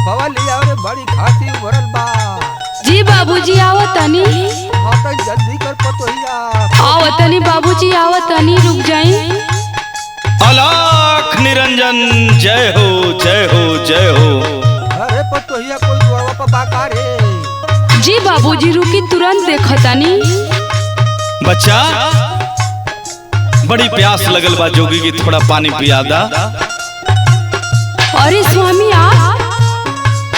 रफवा लिया रे बड़ी खासी भरल बा। जी बाबूजी आवतनी। हाँ तो जल्दी कर पतोहिया। आवतनी बाबूजी आवतनी, रुक जाई। अलाख निरंजन जय हो जय हो जय हो। अरे पतोहिया कोई दुआवा पर बाका रे। जी बाबूजी रुकी, तुरंत देखतनी। बच्चा बड़ी प्यास लगल बा, जोगी की थोड़ा पानी पिया दा। अरे स्वामी आप,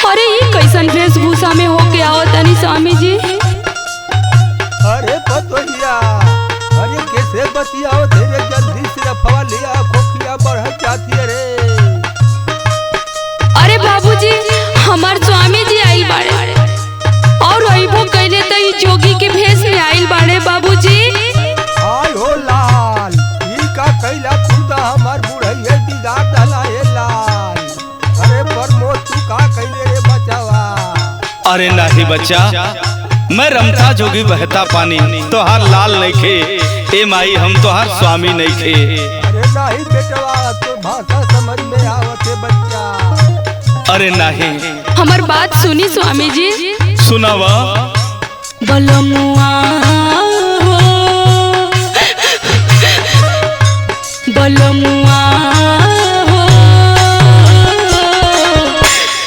अरे ये कैसन वेशभूषा में होके आवतनी स्वामी जी। अरे पतोहिया, अरे कैसे बतियाओ, धीरे जल्दी से रफवा लिया, खोखिया बढ़त जाती है रे। अरे बाबूजी हमार स्वामी जी आइल बाड़े, और अइबो कइले त ई जोगी के भेष में आइल बाड़े बाबूजी। आय हो लाल, ई का कैला तू तो हमार बुढ़ैया बिगाड़ डाला हे लाल। अरे प्रमोद तू का कैले रे बचावा। अरे नहीं बच्चा, मैं रमता जोगी बहता पानी, तोहार लाल नहीं खे। ए माई हम तोहार स्वामी नहीं खे। अरे नहीं बेटवा, तो भाषा समझ में आवते बच्चा। अरे नहीं, हमार बात सुनी स्वामी जी। सुनावा। बलमुआ हो, बलमुआ हो,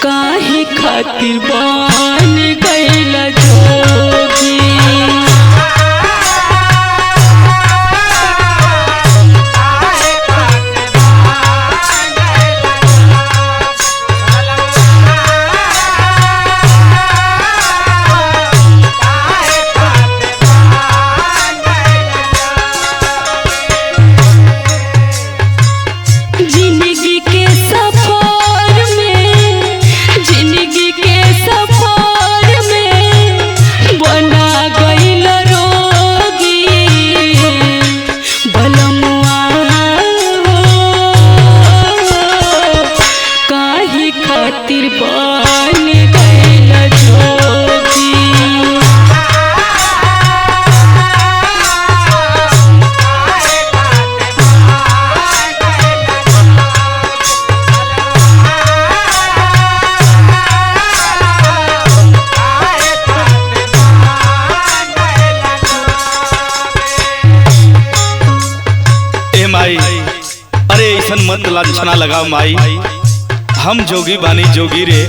काहे खातिर बन गइला जोगी। जिंदगी के सफर में, जिंदगी के सफर में बना गइल रोगी। बलमुआ हो, काहे खातिर बन गइल जोगी। ए माई, अरे ऐसन मत लाछना लगाओ माई, हम जोगी बानी जोगी रे।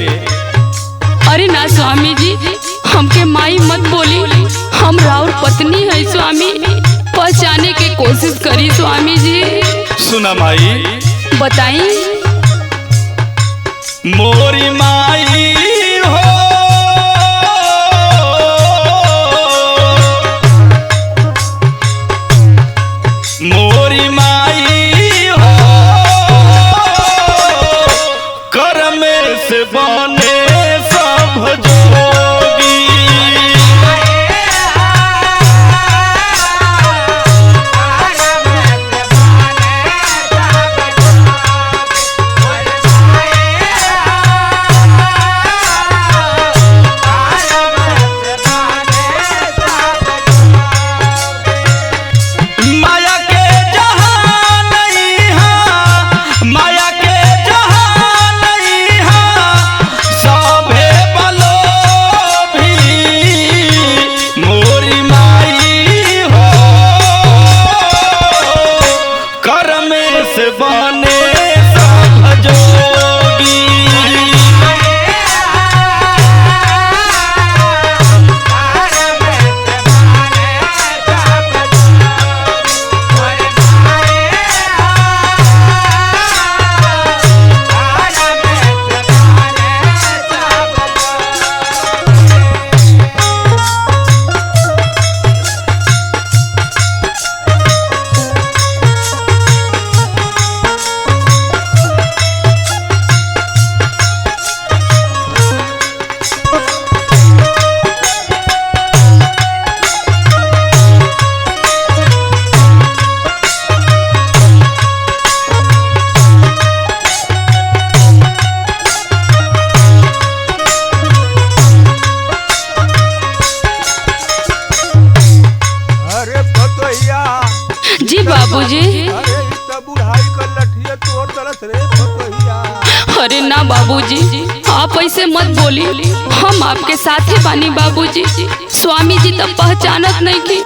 अरे ना स्वामी जी, हमके माई मत बोली, हम राउर पत्नी है स्वामी। पहचाने की कोशिश करी स्वामी जी। सुना माई, बताई। मोरी माई हो, मोरी माई हो, कर्म से बने सब जोगी। माया के जहां नहीं है, माया के जहां नहीं है, सभे बलो भी। मोरी माई हो, कर्म से बने सब जोगी। जी बाबूजी। अरे इतना बुढ़ाई कर लठिया तोड़ तरस रे पतोहिया। अरे ना बाबूजी, आप ऐसे मत बोली, हम आपके साथ ही बानी बाबूजी। स्वामी जी तब पहचानत नहीं की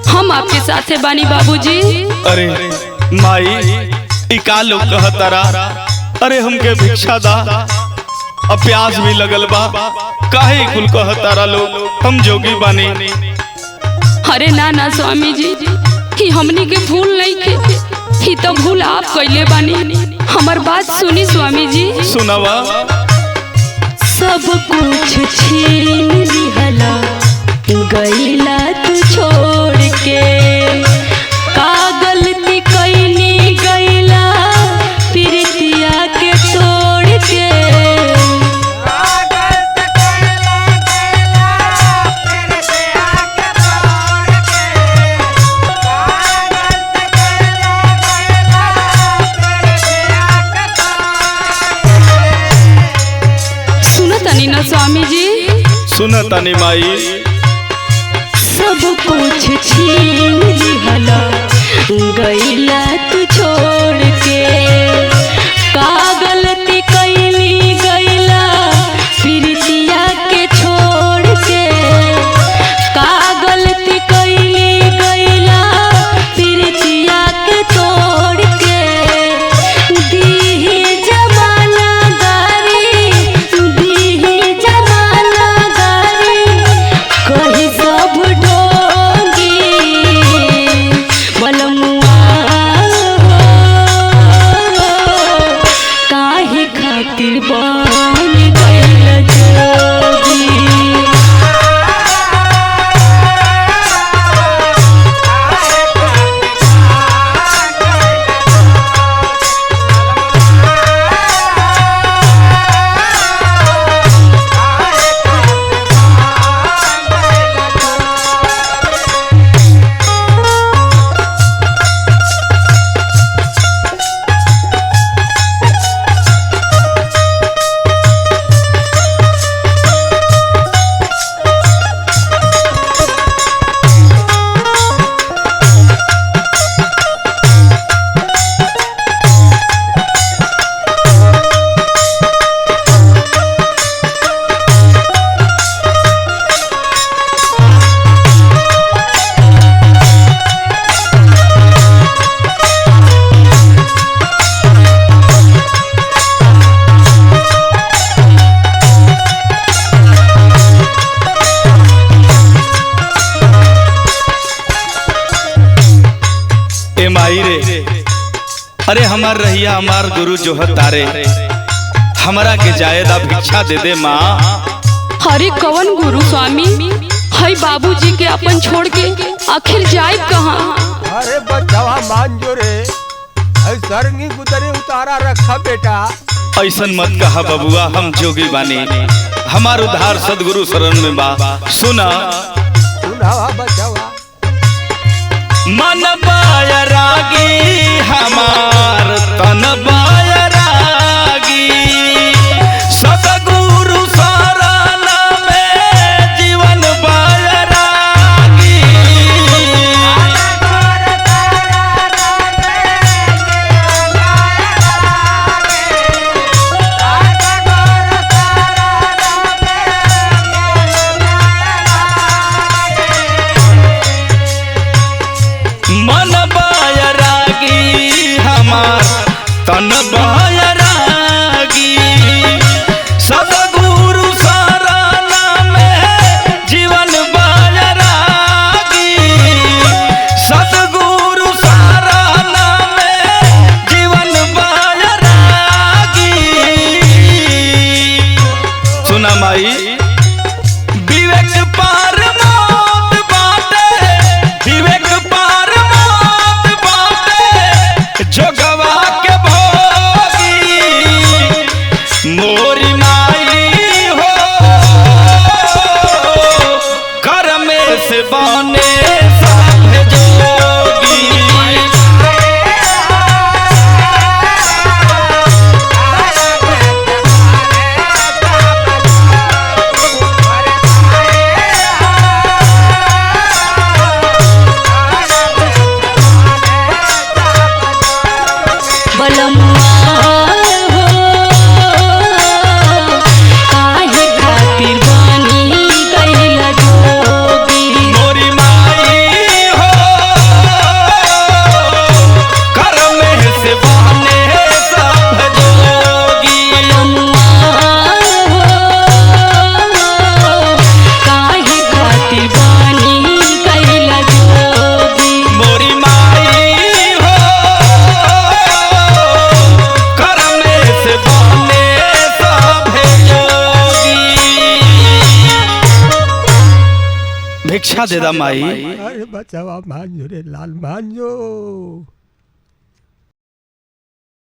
हम आपके साथ है बानी बाबूजी। अरे माई इका लोग कहतारा, अरे हमके भिक्षा दा, अब प्यास भी लगल बा, काहे कुल कहतारा लोग, हम जोगी बानी। अरे ना ना स्वामी जी, ही हमनी के भूल नहीं के, ही तो भूल आप कैले बानी। हमार बात सुनी स्वामी जी। सुनावा। सब कुछ छीन लिहला गईला तू छोड़ के, का गलती कैनी गईला प्रीतिया के तोड़ के। सुनतनी ना स्वामी जी? सुनतनी माई। सब कुछ छीन लिहला गईला तू छोड़ के, का गलती कैली गईला प्रीतिया के छोड़ के, का गलती कैली गईला प्रीतिया के तोड़ के। दीही जमाना गारी, दीही जमाना गारी, कही सब ढोंगी बलमुआ काहे खातिर बन गइल जोगी। माई रे, अरे हमार रहिया हमार गुरु जो है तारे, हमारा के जायदा भिक्षा दे दे माँ। हरे कवन गुरु स्वामी, हई बाबूजी के अपन छोड़ के आखिर जाए कहाँ? अरे बचावा मान जो रे, सरंगी गुदरे उतारा रखा बेटा। ऐसन मत कहा बबुआ, हम जोगी बानी, हमार उद्धार सदगुरु शरण में बा। सुना सुनावा बचावा। मन बायरागी हमार तन बायरागी, सतगुरु शरण में जीवन बायरागी। मन बायरागी हमार तन बायरागी, सतगुरु शरण में जीवन बायरागी, सतगुरु शरण में जीवन बायरागी। सुना माई, विवेक पार मौत बाटे, विवेक पार मौत बाटे, जोगवा के भोगी मोरी माई हो, कर में से बने साधे जोगी। बलमुआ हो भिक्षा दे दा माई। अरे बचावा मान जो रे लाल मान जो।